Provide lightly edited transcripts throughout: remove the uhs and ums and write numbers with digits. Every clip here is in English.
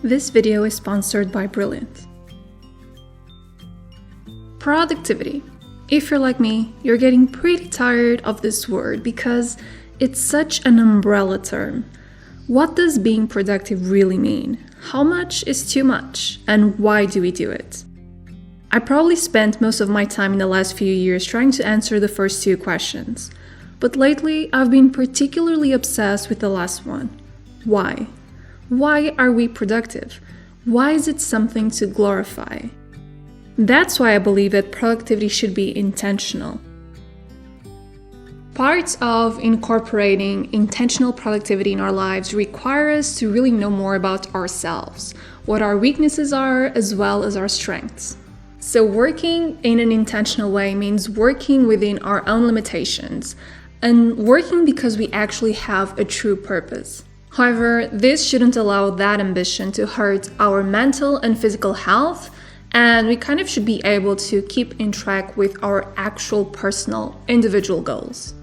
This video is sponsored by Brilliant. Productivity. If you're like me, you're getting pretty tired of this word because it's such an umbrella term. What does being productive really mean? How much is too much? And why do we do it? I probably spent most of my time in the last few years trying to answer the first two questions. But lately, I've been particularly obsessed with the last one. Why? Why are we productive? Why is it something to glorify? That's why I believe that productivity should be intentional. Parts of incorporating intentional productivity in our lives require us to really know more about ourselves, what our weaknesses are, as well as our strengths. So working in an intentional way means working within our own limitations and working because we actually have a true purpose. However, this shouldn't allow that ambition to hurt our mental and physical health, and we kind of should be able to keep in track with our actual personal, individual goals.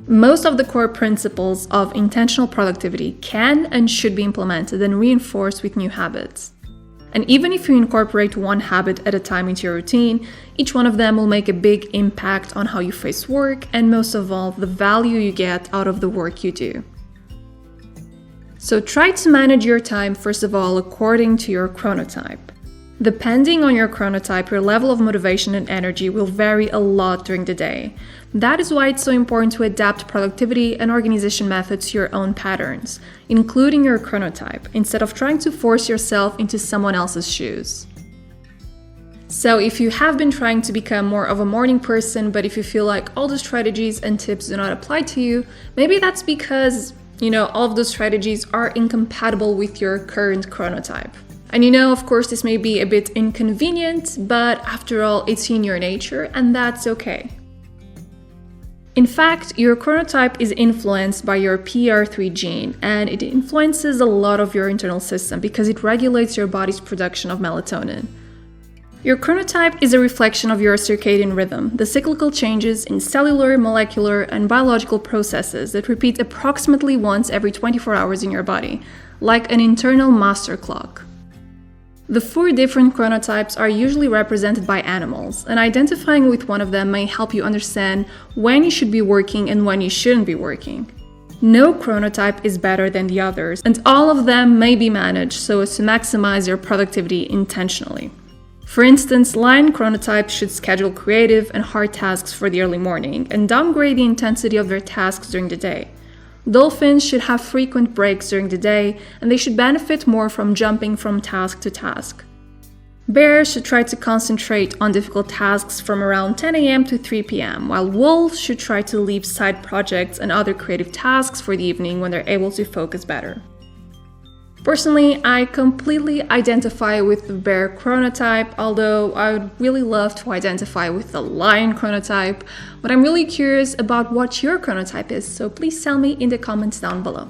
Most of the core principles of intentional productivity can and should be implemented and reinforced with new habits. And even if you incorporate one habit at a time into your routine, each one of them will make a big impact on how you face work and most of all, the value you get out of the work you do. So try to manage your time, first of all, according to your chronotype. Depending on your chronotype, your level of motivation and energy will vary a lot during the day. That is why it's so important to adapt productivity and organization methods to your own patterns, including your chronotype, instead of trying to force yourself into someone else's shoes. So if you have been trying to become more of a morning person, but if you feel like all the strategies and tips do not apply to you, maybe that's because, all of those strategies are incompatible with your current chronotype. And of course, this may be a bit inconvenient, but after all, it's in your nature, and that's okay. In fact, your chronotype is influenced by your PR3 gene, and it influences a lot of your internal system because it regulates your body's production of melatonin. Your chronotype is a reflection of your circadian rhythm, the cyclical changes in cellular, molecular, and biological processes that repeat approximately once every 24 hours in your body, like an internal master clock. The 4 different chronotypes are usually represented by animals, and identifying with one of them may help you understand when you should be working and when you shouldn't be working. No chronotype is better than the others, and all of them may be managed so as to maximize your productivity intentionally. For instance, lion chronotypes should schedule creative and hard tasks for the early morning and downgrade the intensity of their tasks during the day. Dolphins should have frequent breaks during the day, and they should benefit more from jumping from task to task. Bears should try to concentrate on difficult tasks from around 10 a.m. to 3 p.m., while wolves should try to leave side projects and other creative tasks for the evening when they're able to focus better. Personally, I completely identify with the bear chronotype, although I would really love to identify with the lion chronotype, but I'm really curious about what your chronotype is, so please tell me in the comments down below.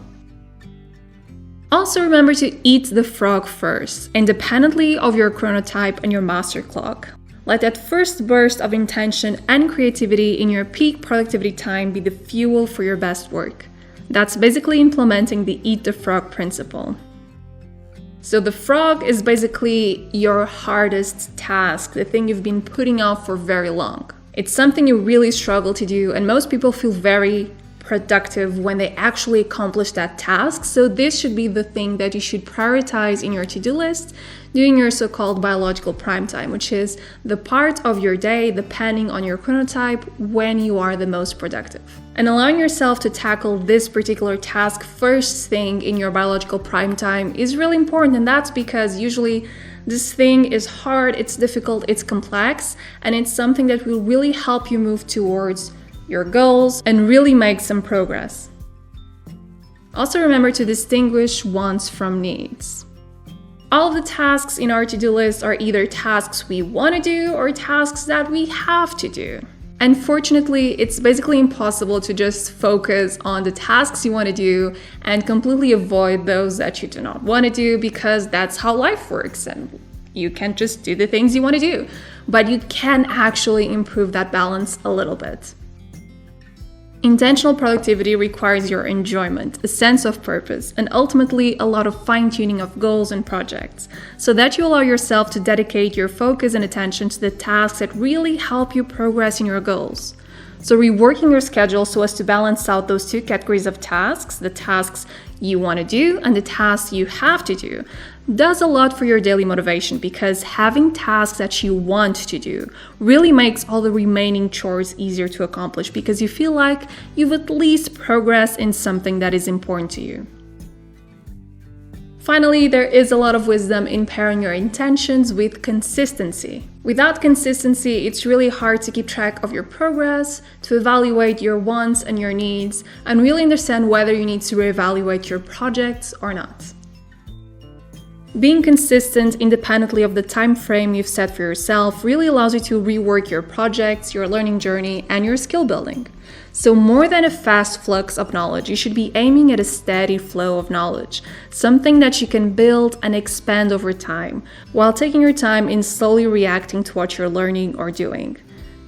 Also remember to eat the frog first, independently of your chronotype and your master clock. Let that first burst of intention and creativity in your peak productivity time be the fuel for your best work. That's basically implementing the eat the frog principle. So the frog is basically your hardest task, the thing you've been putting off for very long. It's something you really struggle to do, and most people feel very productive when they actually accomplish that task. So this should be the thing that you should prioritize in your to-do list during your so-called biological prime time, which is the part of your day depending on your chronotype when you are the most productive. And allowing yourself to tackle this particular task first thing in your biological prime time is really important, and that's because usually this thing is hard, it's difficult, it's complex, and it's something that will really help you move towards your goals and really make some progress. Also remember to distinguish wants from needs. All of the tasks in our to-do list are either tasks we want to do or tasks that we have to do. Unfortunately, it's basically impossible to just focus on the tasks you want to do and completely avoid those that you do not want to do, because that's how life works and you can't just do the things you want to do. But you can actually improve that balance a little bit. Intentional productivity requires your enjoyment, a sense of purpose, and ultimately a lot of fine-tuning of goals and projects, so that you allow yourself to dedicate your focus and attention to the tasks that really help you progress in your goals. So reworking your schedule so as to balance out those two categories of tasks, the tasks you want to do and the tasks you have to do, does a lot for your daily motivation, because having tasks that you want to do really makes all the remaining chores easier to accomplish, because you feel like you've at least progressed in something that is important to you. Finally, there is a lot of wisdom in pairing your intentions with consistency. Without consistency, it's really hard to keep track of your progress, to evaluate your wants and your needs, and really understand whether you need to reevaluate your projects or not. Being consistent independently of the time frame you've set for yourself really allows you to rework your projects, your learning journey, and your skill building. So more than a fast flux of knowledge, you should be aiming at a steady flow of knowledge, something that you can build and expand over time, while taking your time in slowly reacting to what you're learning or doing.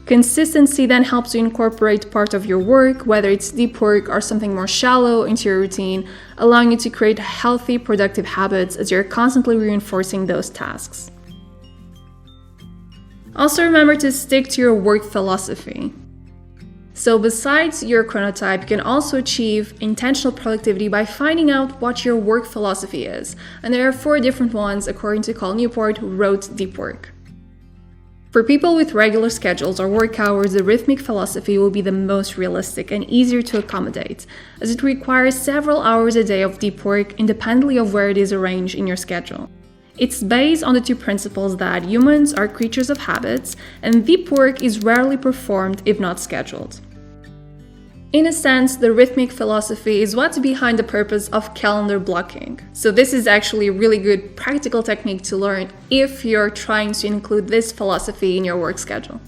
Consistency then helps you incorporate part of your work, whether it's deep work or something more shallow, into your routine, allowing you to create healthy, productive habits as you're constantly reinforcing those tasks. Also remember to stick to your work philosophy. So besides your chronotype, you can also achieve intentional productivity by finding out what your work philosophy is. And there are 4 different ones according to Cal Newport, who wrote Deep Work. For people with regular schedules or work hours, the rhythmic philosophy will be the most realistic and easier to accommodate, as it requires several hours a day of deep work independently of where it is arranged in your schedule. It's based on the 2 principles that humans are creatures of habits, and deep work is rarely performed if not scheduled. In a sense, the rhythmic philosophy is what's behind the purpose of calendar blocking. So this is actually a really good practical technique to learn if you're trying to include this philosophy in your work schedule.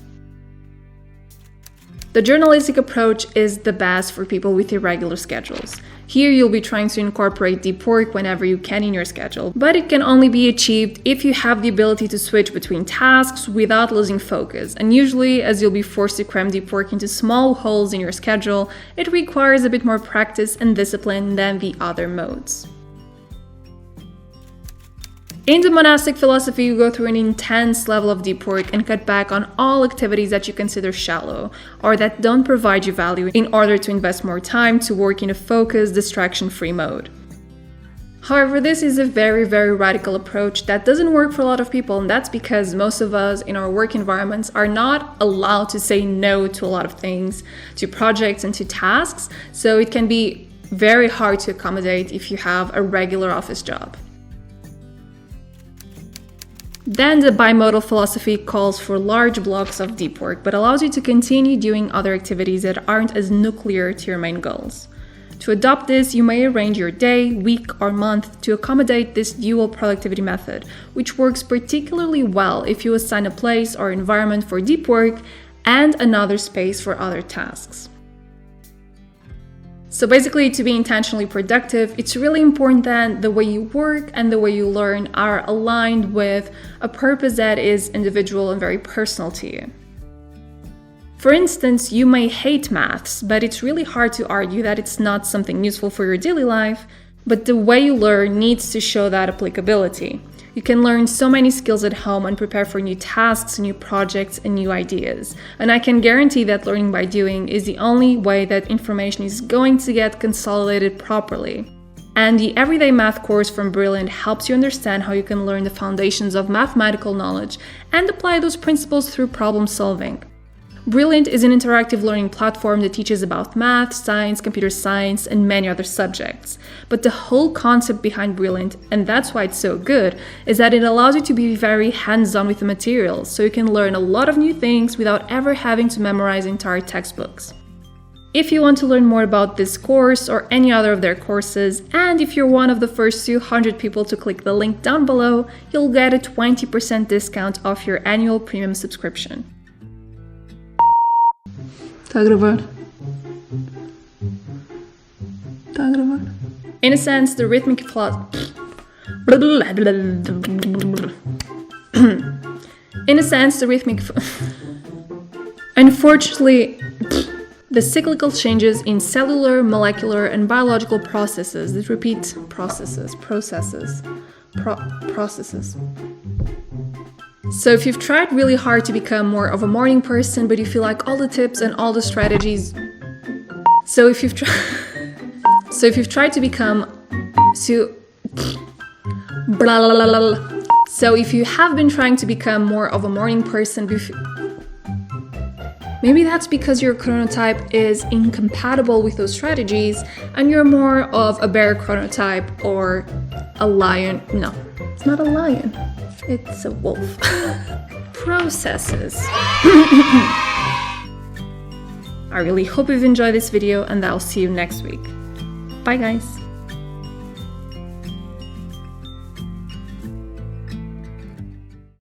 The journalistic approach is the best for people with irregular schedules. Here you'll be trying to incorporate deep work whenever you can in your schedule, but it can only be achieved if you have the ability to switch between tasks without losing focus. And usually, as you'll be forced to cram deep work into small holes in your schedule, it requires a bit more practice and discipline than the other modes. In the monastic philosophy, you go through an intense level of deep work and cut back on all activities that you consider shallow or that don't provide you value in order to invest more time to work in a focused, distraction-free mode. However, this is a very, very radical approach that doesn't work for a lot of people, and that's because most of us in our work environments are not allowed to say no to a lot of things, to projects and to tasks, so it can be very hard to accommodate if you have a regular office job. Then the bimodal philosophy calls for large blocks of deep work, but allows you to continue doing other activities that aren't as nuclear to your main goals. To adopt this, you may arrange your day, week, or month to accommodate this dual productivity method, which works particularly well if you assign a place or environment for deep work and another space for other tasks. So basically, to be intentionally productive, it's really important that the way you work and the way you learn are aligned with a purpose that is individual and very personal to you. For instance, you may hate maths, but it's really hard to argue that it's not something useful for your daily life, but the way you learn needs to show that applicability. You can learn so many skills at home and prepare for new tasks, new projects, and new ideas. And I can guarantee that learning by doing is the only way that information is going to get consolidated properly. And the Everyday Math course from Brilliant helps you understand how you can learn the foundations of mathematical knowledge and apply those principles through problem solving. Brilliant is an interactive learning platform that teaches about math, science, computer science, and many other subjects. But the whole concept behind Brilliant, and that's why it's so good, is that it allows you to be very hands-on with the materials, so you can learn a lot of new things without ever having to memorize entire textbooks. If you want to learn more about this course or any other of their courses, and if you're one of the first 200 people to click the link down below, you'll get a 20% discount off your annual premium subscription. Tá a gravar. Tá a gravar. In a sense, the rhythmic philosophy. Unfortunately, the cyclical changes in cellular, molecular, and biological processes that repeat processes. So if you've tried really hard to become more of a morning person, but you feel like all the tips and all the strategies... So if you've tried to become... So if you have been trying to become more of a morning person, maybe that's because your chronotype is incompatible with those strategies and you're more of a bear chronotype or a lion. No, it's not a lion. It's a wolf. Processes. I really hope you've enjoyed this video and I'll see you next week. Bye guys.